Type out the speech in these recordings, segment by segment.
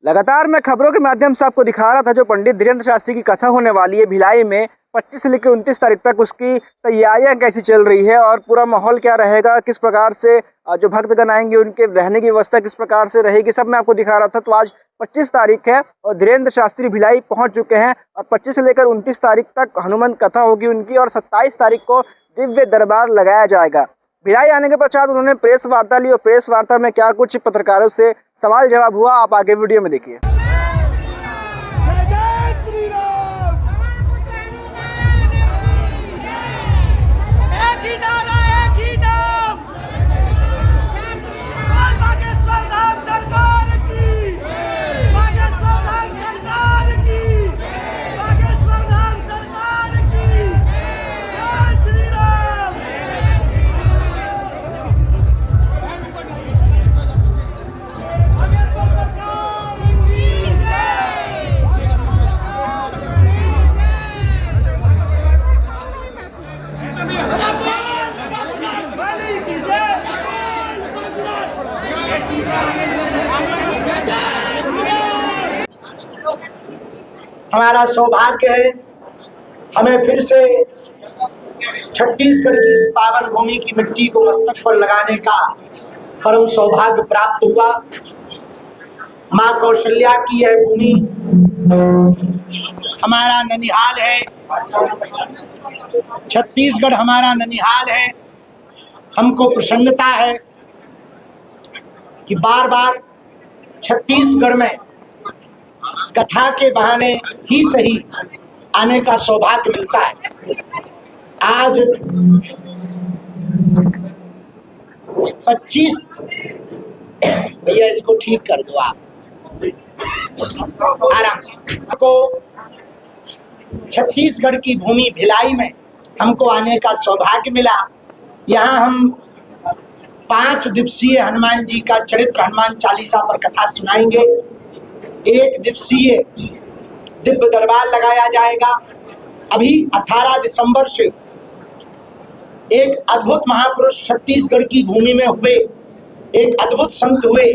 लगातार मैं खबरों के माध्यम से आपको दिखा रहा था जो पंडित धीरेन्द्र शास्त्री की कथा होने वाली है भिलाई में 25 से लेकर 29 तारीख तक, उसकी तैयारियां कैसी चल रही है और पूरा माहौल क्या रहेगा, किस प्रकार से जो भक्तगण आएंगे उनके रहने की व्यवस्था किस प्रकार से रहेगी, सब मैं आपको दिखा रहा था। तो आज 25 तारीख है और धीरेन्द्र शास्त्री भिलाई पहुंच चुके हैं और 25 से लेकर 29 तारीख तक हनुमान कथा होगी उनकी और 27 तारीख को दिव्य दरबार लगाया जाएगा। भिलाई आने के पश्चात उन्होंने प्रेस वार्ता ली और प्रेस वार्ता में क्या कुछ पत्रकारों से सवाल जवाब हुआ, आप आगे वीडियो में देखिए। हमारा सौभाग्य है, हमें फिर से छत्तीसगढ़ की इस पावन भूमि की मिट्टी को मस्तक पर लगाने का परम सौभाग्य प्राप्त हुआ। माँ कौशल्या की यह भूमि हमारा ननिहाल है, छत्तीसगढ़ हमारा ननिहाल है। हमको प्रसन्नता है कि बार बार छत्तीसगढ़ में कथा के बहाने ही सही आने का सौभाग्य मिलता है। आज 25 भैया इसको ठीक कर दो आप आराम से। को छत्तीसगढ़ की भूमि भिलाई में हमको आने का सौभाग्य मिला। यहाँ हम 5 दिवसीय हनुमान जी का चरित्र हनुमान चालीसा पर कथा सुनाएंगे। 1 दिवसीय दिव्य दरबार लगाया जाएगा। अभी 18 दिसंबर से एक अद्भुत महापुरुष छत्तीसगढ़ की भूमि में हुए, एक अद्भुत संत हुए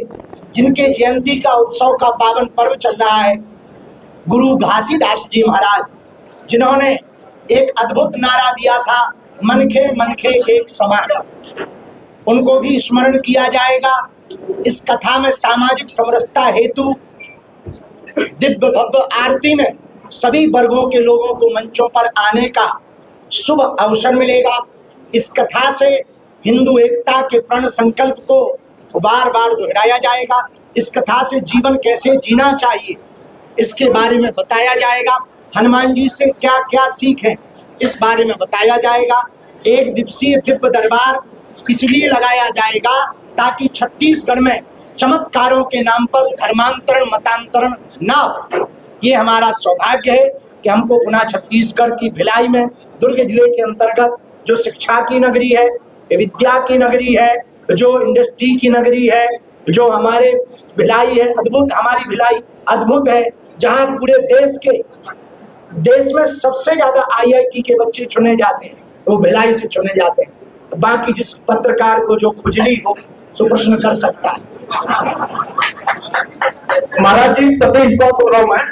जिनके जयंती का उत्सव का पावन पर्व चल रहा है, गुरु घासीदास जी महाराज, जिन्होंने एक अद्भुत नारा दिया था, मनखे मनखे एक समान। उनको भी स्मरण किया जाएगा। इस कथा में सामाजिक समरसता हेतु दिव्य भव्य आरती में सभी वर्गों के लोगों को मंचों पर आने का शुभ अवसर मिलेगा। इस कथा से हिंदू एकता के प्रण संकल्प को बार बार दोहराया जाएगा। इस कथा से जीवन कैसे जीना चाहिए इसके बारे में बताया जाएगा। हनुमान जी से क्या क्या सीख है इस बारे में बताया जाएगा। 1 दिवसीय दिव्य दरबार इसलिए लगाया जाएगा ताकि छत्तीसगढ़ में चमत्कारों के नाम पर धर्मांतरण मतांतरण ना हो। ये हमारा सौभाग्य है कि हमको पुनः छत्तीसगढ़ की भिलाई में, दुर्ग जिले के अंतर्गत, जो शिक्षा की नगरी है, विद्या की नगरी है, जो इंडस्ट्री की नगरी है, जो हमारे भिलाई है अद्भुत, हमारी भिलाई अद्भुत है, जहाँ पूरे देश में सबसे ज्यादा IIT के बच्चे चुने जाते हैं, वो भिलाई से चुने जाते हैं। बाकी जिस पत्रकार को जो खुजली हो सो प्रश्न कर सकता है। महाराज जी सतीश बात बोल रहा हूँ मैं।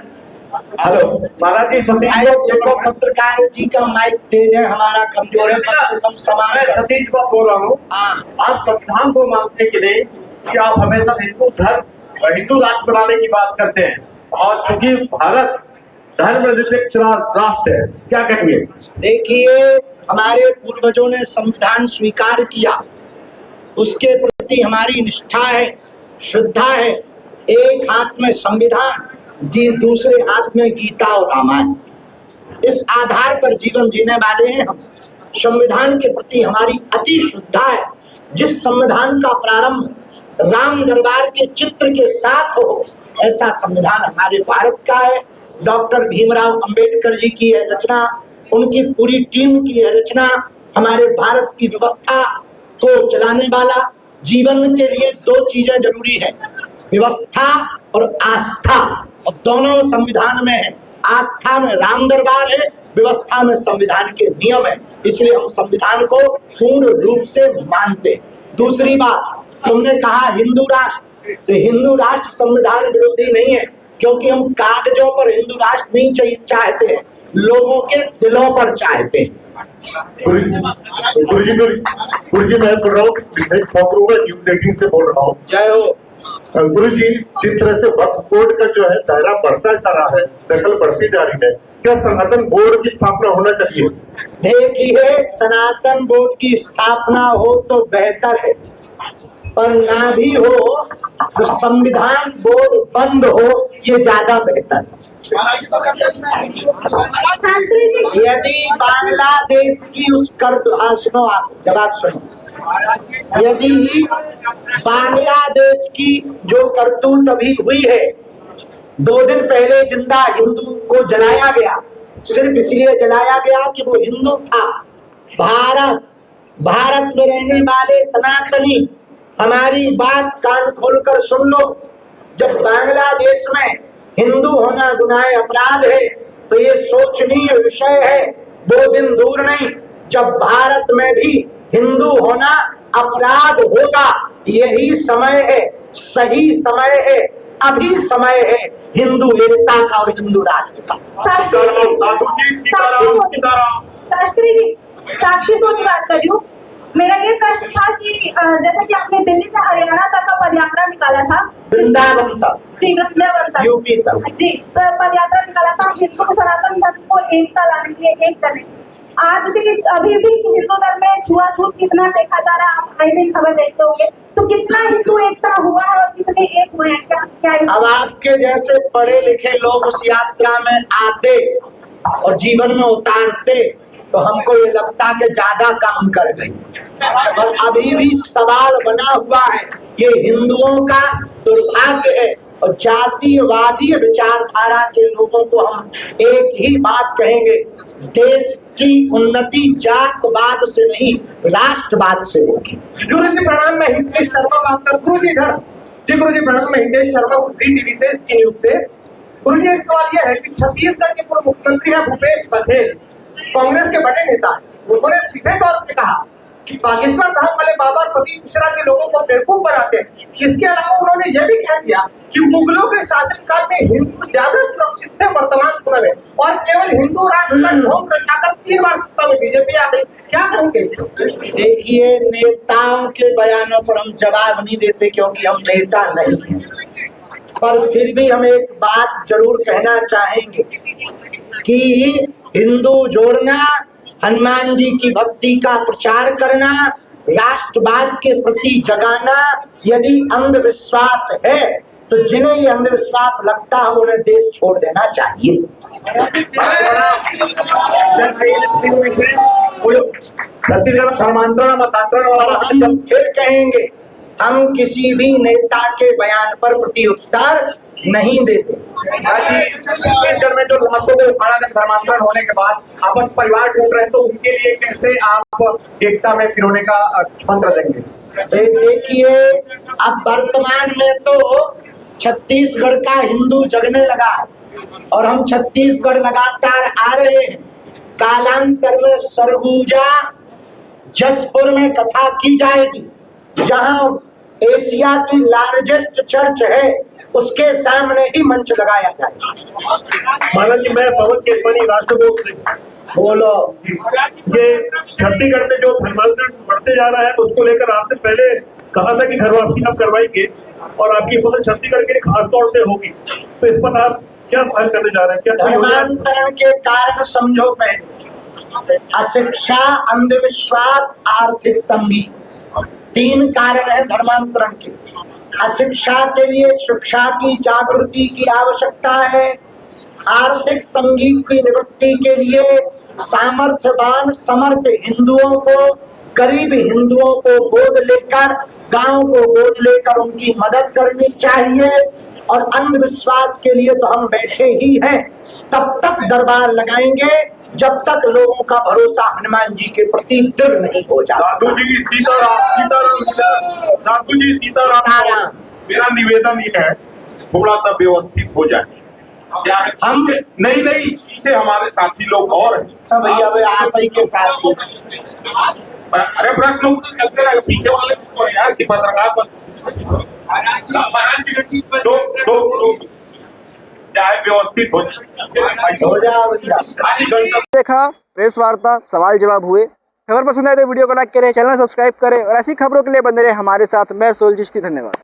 हेलो महाराज जी, सतीश देखो पत्रकार जी का माइक तेज है, हमारा कमजोर है, कम से कम समान कर। सतीश बात बोल रहा हूँ। आप संविधान को मानने के लिए कि आप हमेशा हिंदू धर्म और हिंदू राष्ट्र बनाने की बात करते हैं, और क्योंकि भारत धर्मनिरपेक्ष राष्ट्र है, क्या कहेंगे? देखिए, हमारे पूर्वजों ने संविधान स्वीकार किया, उसके प्रति हमारी निष्ठा है, श्रद्धा है। एक हाथ में संविधान, दूसरे हाथ में गीता और रामायण, इस आधार पर जीवन जीने वाले हैं हम। संविधान के प्रति हमारी अति श्रद्धा है। जिस संविधान का प्रारंभ राम दरबार के चित्र के साथ हो, ऐसा संविधान हमारे भारत का है। डॉक्टर भीमराव अंबेडकर जी की यह रचना, उनकी पूरी टीम की यह रचना हमारे भारत की व्यवस्था को चलाने वाला। जीवन के लिए 2 चीजें जरूरी है, व्यवस्था और आस्था, और दोनों संविधान में है। आस्था में राम दरबार है, व्यवस्था में संविधान के नियम है, इसलिए हम संविधान को पूर्ण रूप से मानते। दूसरी बात, तुमने कहा हिंदू राष्ट्र, तो हिंदू राष्ट्र संविधान विरोधी नहीं है, क्योंकि हम कागजों पर हिंदू राष्ट्र नहीं चाहते हैं, लोगों के दिलों पर चाहते हैं। गुरुजी मैं बोल रहा हूँ न्यूज एटीन से बोल रहा हूँ। जय हो। गुरुजी, जिस तरह से वक्फ बोर्ड का जो है दायरा बढ़ता जा रहा है, दखल बढ़ती जा रही है, क्या सनातन बोर्ड की स्थापना होना चाहिए? देखिए, सनातन बोर्ड की स्थापना हो तो बेहतर है, पर ना भी हो तो संविधान बोर्ड बंद हो, ये ज्यादा बेहतर। यदि बांग्लादेश की उस सुनो, आप जवाब सुनो। यदि बांग्लादेश की जो करतूत अभी हुई है, 2 दिन पहले जिंदा हिंदू को जलाया गया, सिर्फ इसलिए जलाया गया कि वो हिंदू था। भारत में रहने वाले सनातनी, हमारी बात कान खोलकर सुन लो। जब बांग्लादेश में हिंदू होना गुनाह अपराध है, तो ये सोचनीय विषय है। वो दिन दूर नहीं जब भारत में भी हिंदू होना अपराध होगा। यही समय है, सही समय है, अभी समय है हिंदू एकता का और हिंदू राष्ट्र का। शास्त्री जी, साक्षी को बात कर रही हूँ। मेरा ये प्रश्न था कि जैसे कि आपने दिल्ली से हरियाणा तक का पदयात्रा निकाला था, वृंदावन तक, वृंदावन तक, यूपी तक, जी पदयात्रा निकाला था हिंदू सनातन धर्म को एकता लाने के लिए, एक करने। आज भी अभी भी हिंदू धर्म में छुआछूत कितना देखा जा रहा है, आप आए दिन खबर देखते होंगे, तो कितना हिंदू एकता हुआ है और कितने एक हुए हैं, क्या अब आपके जैसे पढ़े लिखे लोग उस यात्रा में आते और जीवन में उतारते तो हमको ये लगता कि ज्यादा काम कर गई। और अभी भी सवाल बना हुआ है, ये हिंदुओं का दुर्भाग्य है। और जातीयवादी विचारधारा के लोगों को हम एक ही बात कहेंगे, देश की उन्नति जातवाद से नहीं, राष्ट्रवाद से होगी। गुरुजी प्रणाम, मैं हितेश शर्मा बात कर। गुरुजी गुरुजी प्रणाम, मैं हितेश शर्मा जी टीवी से, इसकी न्यूज से। गुरुजी, एक सवाल यह है कि छत्तीसगढ़ के पूर्व मुख्यमंत्री हैं भूपेश बघेल, कांग्रेस के बड़े नेता हैं। उन्होंने सीधे तौर पर कहा कि पाकिस्तान धाम वाले बाबा प्रदीप मिश्रा के लोगों को बेवकूफ बनाते हैं। इसके अलावा उन्होंने यह भी कह दिया कि मुगलों के शासनकाल में हिंदू ज्यादा सुरक्षित थे वर्तमान समय में, और केवल हिंदू राष्ट्र का ढोंग रचाकर 3 बार सत्ता में बीजेपी आ गई। क्या कहोगे इसको? देखिए, नेताओं के बयानों पर हम जवाब नहीं देते क्योंकि हम नेता नहीं हैं, पर फिर भी हम एक बात जरूर कहना चाहेंगे कि हिंदू जोड़ना, हनुमान जी की भक्ति का प्रचार करना, राष्ट्रवाद के प्रति जगाना यदि अंधविश्वास है तो जिन्हें ये अंधविश्वास लगता है उन्हें देश छोड़ देना चाहिए। और हम फिर कहेंगे, हम किसी भी नेता के बयान पर प्रत्युत्तर नहीं देते। छत्तीसगढ़ में जो लाखों को धर्मांतरण होने के बाद आपस परिवार टूट रहे, तो उनके लिए कैसे आप एकता में पिरोने का मंत्र देंगे? देखिए, अब वर्तमान में तो छत्तीसगढ़ का हिंदू जगने लगा और हम छत्तीसगढ़ लगातार आ रहे हैं। कालांतर में सरगुजा जसपुर में कथा की जाएगी, जहां एशिया की लार्जेस्ट चर्च है, उसके सामने ही मंच लगाया जाएगा। महाराज जी, मैं पवन केसवानी राष्ट्रदूत से बोलो। ये छत्तीसगढ़ में जो धर्मांतरण बढ़ते जा रहा है, उसको लेकर आपने पहले कहा था कि घर वापसी आप करवाएंगे और आपकी फसल छत्तीसगढ़ के लिए खास तौर से होगी, तो इस पर आप क्या पहल करने जा रहे हैं? क्या धर्मांतरण के कारण समझो, पहले अशिक्षा, अंधविश्वास, आर्थिक तंगी, 3 कारण है धर्मांतरण के। अशिक्षा के लिए शिक्षा की जागृति की आवश्यकता है। आर्थिक तंगी की निवृत्ति के लिए सामर्थ्यवान समर्थ हिंदुओं को, गरीब हिंदुओं को गोद लेकर, गांव को गोद लेकर उनकी मदद करनी चाहिए। और अंधविश्वास के लिए तो हम बैठे ही हैं, तब तक दरबार लगाएंगे जब तक लोगों का भरोसा हनुमान जी के प्रति दृढ़ नहीं हो जाता। साधु जी सीताराम, साधु जी सीताराम। मेरा निवेदन ये है, थोड़ा सा व्यवस्थित हो जाए। क्या है? हम- नहीं पीछे हमारे साथी लोग और हैं। सब भैया भाई आप ही के साथ ही। अरे ब्रश लोग तो चलते रहे, पीछे वाले को यार कि पत्रकार बस दो क्या है, व्यवस्थित हो जाओ भैया। देखा प्रेस वार्ता, सवाल जवाब हुए। खबर पसंद आए तो वीडियो को लाइक करें, चैनल सब्सक्राइब करें और ऐसी खबरों के लिए बने रहे हमारे साथ। मैं सोल चिश्ती, धन्यवाद।